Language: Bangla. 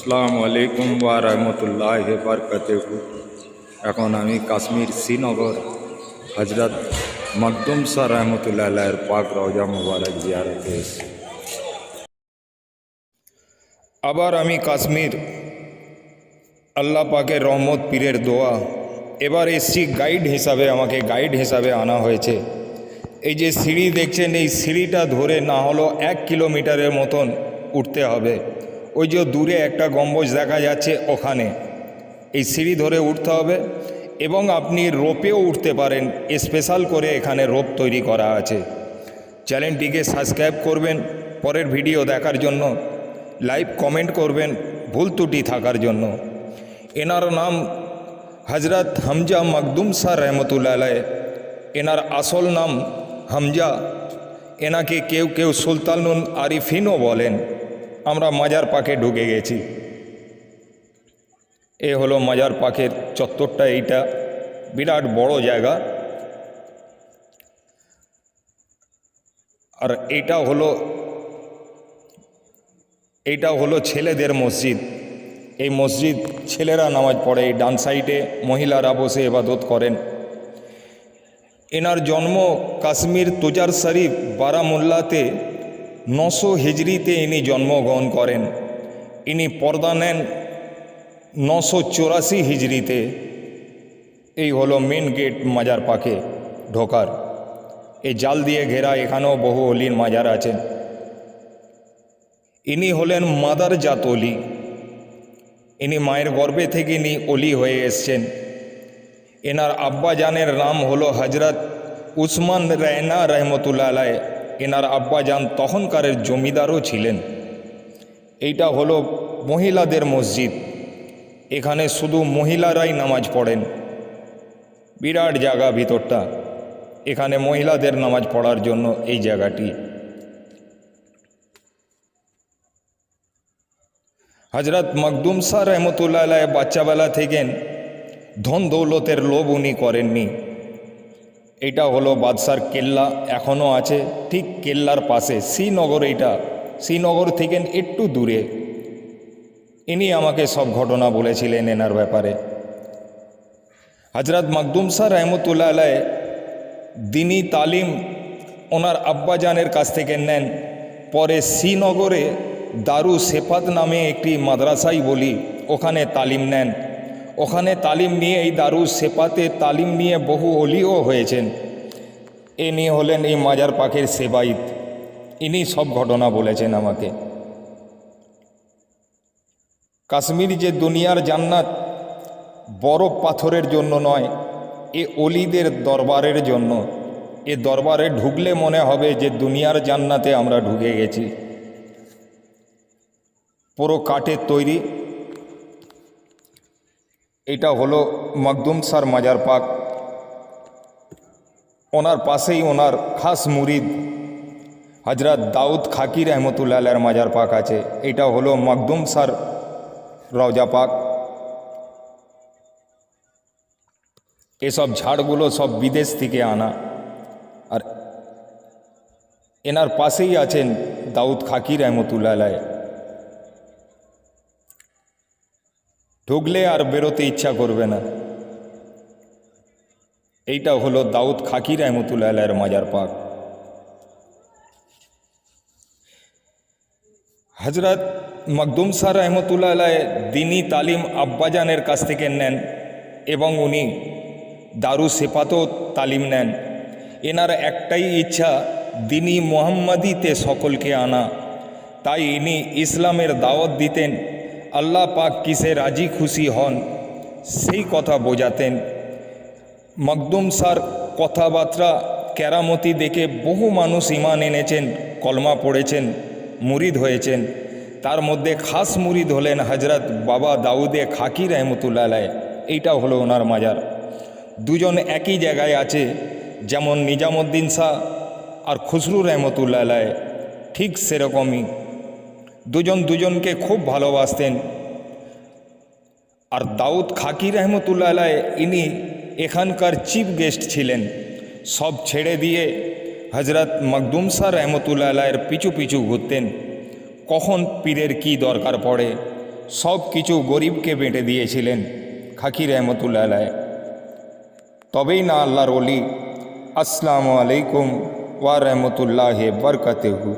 আসসালামু আলাইকুম ওয়া রাহমাতুল্লাহি ওয়া বারাকাতুহু। এখন আমি কাশ্মীর শ্রীনগর হজরত মখদুম শাহ রহমতুল্লাহ আলাইহির পাক রওজা মুবারক জিয়ারতে এসেছি। আবার আমি কাশ্মীর আল্লাহ পাকের রহমত পীরের দোয়া। এবার এসছি গাইড হিসাবে, আমাকে গাইড হিসাবে আনা হয়েছে। এই যে সিঁড়ি দেখছেন, এই সিঁড়িটা ধরে না হলো 1 কিলোমিটারের মতন উঠতে হবে। ওই যে দূরে একটা গম্বুজ দেখা যাচ্ছে, ওখানে এই সিঁড়ি ধরে উঠতে হবে। এবং আপনি রোপেও উঠতে পারেন, স্পেশাল করে এখানে রোপ তৈরি করা আছে। চ্যানেলটিকে সাবস্ক্রাইব করবেন পরের ভিডিও দেখার জন্য, লাইভ কমেন্ট করবেন ভুল ত্রুটি থাকার জন্য। এনার নাম হজরত হামজা মখদুম শাহ রহমতুল্লাহ আলাইহ। এনার আসল নাম হামজা। এনাকে কেউ কেউ সুলতানুল আরিফিনও বলেন। আমরা মাজার পাকে ঢুকে গেছি। এ হলো মাজার পাকের চত্বরটা, এইটা বিরাট বড় জায়গা। আর এইটা হলো ছেলেদের মসজিদ। এই মসজিদ ছেলেরা নামাজ পড়ে। এই ডান সাইডে মহিলারা বসে ইবাদত করেন। এনার জন্ম কাশ্মীর তুজার শরীফ বারামুল্লাতে 900 হিজরিতে ইনি জন্মগ্রহণ করেন। ইনি পর্দা নেন 984 হিজরিতে। এই হলো মেন গেট মাজার পাকে ঢোকার। এই জাল দিয়ে ঘেরা, এখানেও বহু অলির মাজার আছেন। ইনি হলেন মাদার জাত অলি। ইনি মায়ের গর্ভে থেকে ইনি অলি হয়ে এসছেন। এনার আব্বা জানের নাম হলো হজরত উসমান রায়না রহমতুল্লাহ আলাইহ। এনার আব্বা জান তখনকারের জমিদারও ছিলেন। এইটা হলো মহিলাদের মসজিদ। এখানে শুধু মহিলারাই নামাজ পড়েন। বিরাট জায়গা ভিতরটা, এখানে মহিলাদের নামাজ পড়ার জন্য এই জায়গাটি। হজরত মখদুম শাহ রহমতুল্লাহ আলাইহ বাচ্চাবেলা থেকে ধন দৌলতের লোভ উনি করেননি। এটা হলো বাদশার কেল্লা, এখনও আছে ঠিক কেল্লার পাশে শ্রীনগর। এইটা শ্রীনগর থেকে একটু দূরে। ইনি আমাকে সব ঘটনা বলেছিলেন এনার ব্যাপারে। হজরত মখদুম শাহ রহমতুল্লাহ আলাইহ দিনী তালিম ওনার আব্বাজানের কাছ থেকে নেন। পরে শ্রীনগরে দারু সেফাত নামে একটি মাদ্রাসাই বলি, ওখানে তালিম নেন। ওখানে তালিম নিয়ে এই দারু সেফাতে তালিম নিয়ে বহু অলিও হয়েছেন। ইনি হলেন এই মাজার পাকের সেবাইত। ইনি সব ঘটনা বলেছেন আমাকে। কাশ্মীর যে দুনিয়ার জান্নাত বরফ পাথরের জন্য নয়, এ অলিদের দরবারের জন্য। এ দরবারে ঢুকলে মনে হবে যে দুনিয়ার জান্নাতে আমরা ঢুকে গেছি। পুরো কাঠের তৈরি। এটা হলো মখদুম শাহর মাজার পাক। ওনার পাশেই ওনার খাস মুরিদ হজরত দাউদ খাকি রহমতুল্লাহ আলাইহির মাজার পাক আছে। এটা হলো মখদুম শাহর রওজা পাক। এসব ঝাড়গুলো সব বিদেশ থেকে আনা। আর এনার পাশেই আছেন দাউদ খাকি রহমতুল্লাহ আলাইহ। ঢুকলে আর বেরোতে ইচ্ছা করবে না। এইটা হলো দাউদ খাকি রহমতুল্লাহ আলাইহির মাজার পাক। হজরত মখদুম শাহ রহমতুল্লাহ আলাইহ দিনী তালিম আব্বাজানের কাছ থেকে নেন এবং উনি দারু সেফাতও তালিম নেন। এনার একটাই ইচ্ছা দিনী মুহাম্মাদিতে সকলকে আনা। তাই ইনি ইসলামের দাওয়াত দিতেন। আল্লাহ পাক কিসে রাজি খুশি হন সেই কথা বোঝাতেন। মখদুম শাহর কথাবার্তা কেরামতি দেখে বহু মানুষ ঈমান এনেছেন, কলমা পড়েছেন, মুরিদ হয়েছেন। তার মধ্যে খাস মুরিদ হলেন হজরত বাবা দাউদে খাকি রহমতুল্লাহ আলাইহ। এইটা হলো ওনার মাজার। দুজন একই জায়গায় আছে, যেমন নিজামুদ্দিন শাহ আর খুসরু রহমতুল্লাহ আলাইহ, ঠিক সেরকমই দুজন দুজনকে খুব ভালোবাসতেন। আর দাউদ খাকি রহমতুল্লাহ আলাইহ ইনি এখানকার চিফ গেস্ট ছিলেন। সব ছেড়ে দিয়ে হজরত মখদুম শাহ রহমতুল্লাহ আলাইহির পিছু পিছু ঘুরতেন। কখন পীরের কি দরকার পড়ে, সব কিছু গরিবকে বেঁটে দিয়েছিলেন খাকি রহমতুল্লাহ আলাইহ। তবেই না আল্লাহর ওলি। আসসালামু আলাইকুম ওয়া রাহমাতুল্লাহি ওয়া বারাকাতুহু।